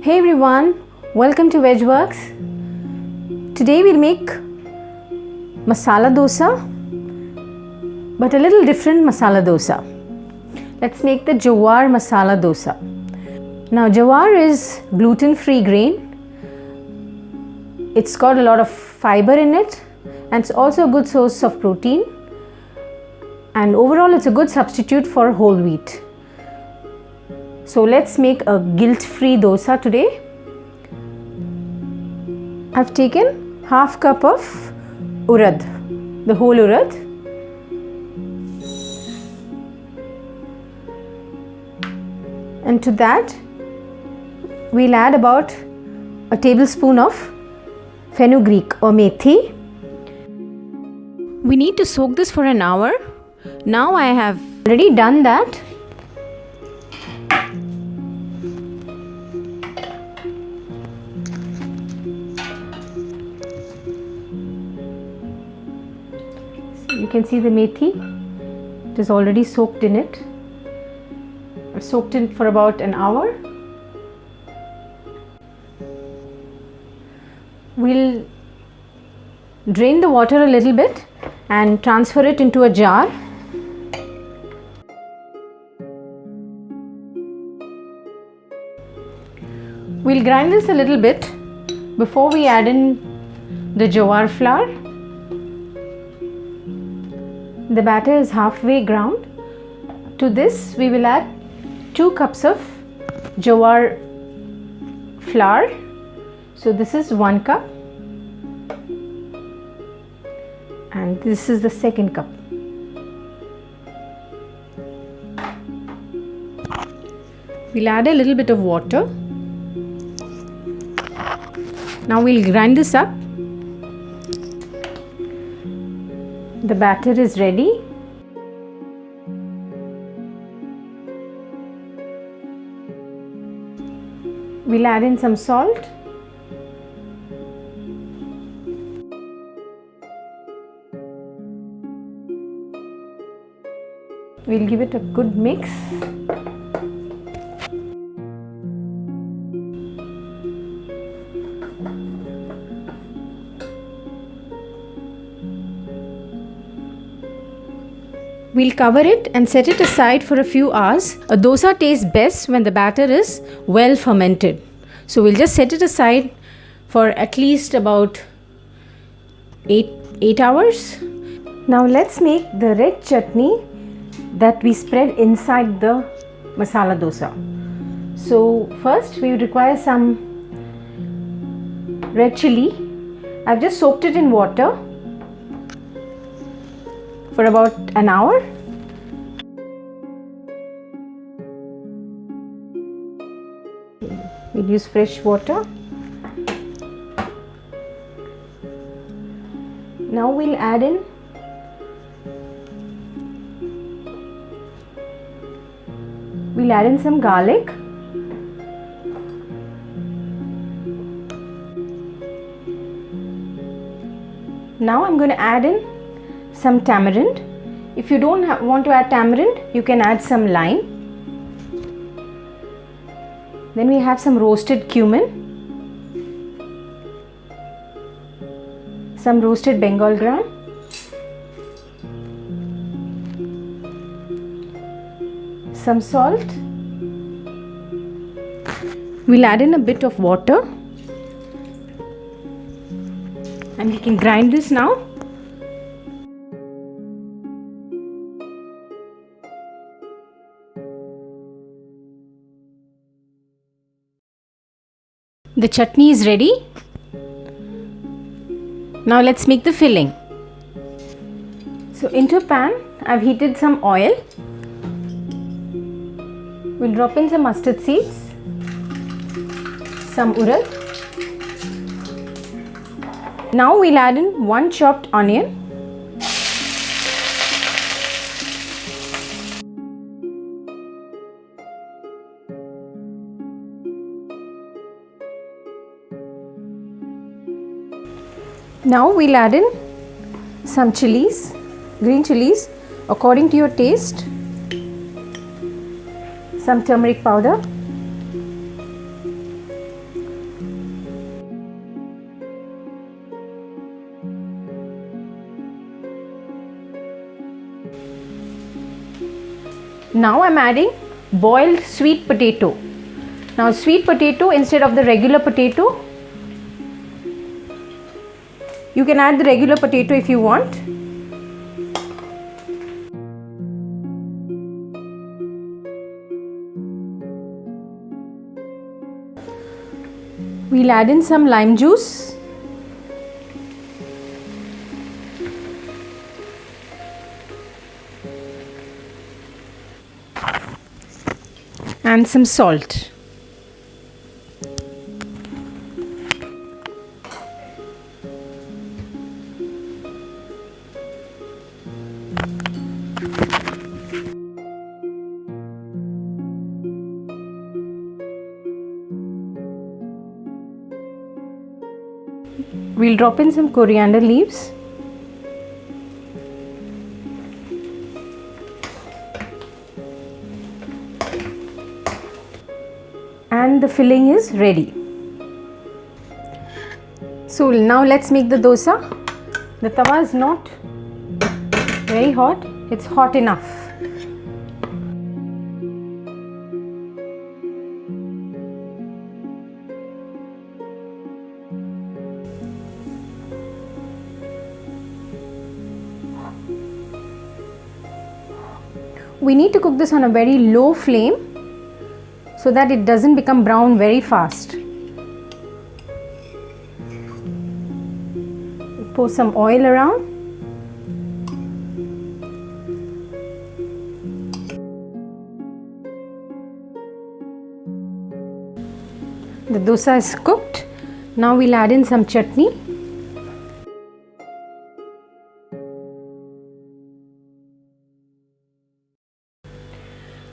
Hey everyone, welcome to Vegworks. Today we'll make masala dosa, but a little different masala dosa. Let's make the Jowar masala dosa. Now Jowar is gluten-free grain. It's got a lot of fiber in it and it's also a good source of protein, and overall it's a good substitute for whole wheat. So let's make a guilt-free dosa today. I've taken half cup of urad, the whole urad. And to that we'll add about a tablespoon of fenugreek or methi. We need to soak this for an hour. Now I have already done that. You can see the methi, it is already soaked in it. I've soaked it for about an hour. We'll drain the water a little bit and transfer it into a jar. We'll grind this a little bit before we add in the jowar flour. The batter is halfway ground. To this we will add 2 cups of jowar flour. So this is 1 cup and this is the second cup. We'll add a little bit of water. Now we'll grind this up. The batter is ready. We'll add in some salt. We'll give it a good mix. We'll cover it and set it aside for a few hours. A dosa tastes best when the batter is well fermented. So we'll just set it aside for at least about 8 hours. Now let's make the red chutney that we spread inside the masala dosa. So first we require some red chilli. I've just soaked it in water for about an hour. We'll use fresh water. Now we'll add in some garlic. Now I'm going to add in some tamarind. If you don't want to add tamarind, you can add some lime. Then we have some roasted cumin, some roasted Bengal gram, some salt. We'll add in a bit of water and we can grind this now. The chutney is ready. Now let's make the filling. So into a pan, I've heated some oil. We'll drop in some mustard seeds, some urad. Now we'll add in 1 chopped onion. Now we'll add in some chillies, green chillies according to your taste, some turmeric powder, Now I'm adding boiled sweet potato. Now sweet potato instead of the regular potato. You can add the regular potato if you want. We'll add in some lime juice. And some salt. We'll drop in some coriander leaves. And the filling is ready. So now let's make the dosa. The tawa is not very hot, it's hot enough. We need to cook this on a very low flame so that it doesn't become brown very fast. Pour some oil around. The dosa is cooked. Now we'll add in some chutney.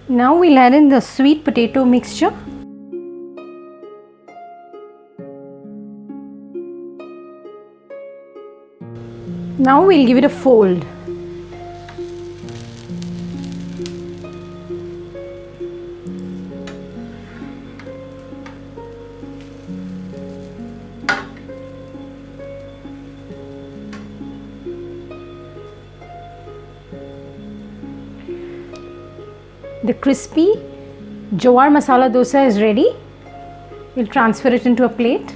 Now we'll add in the sweet potato mixture. Now we'll give it a fold. The crispy Jowar masala dosa is ready. We'll transfer it into a plate.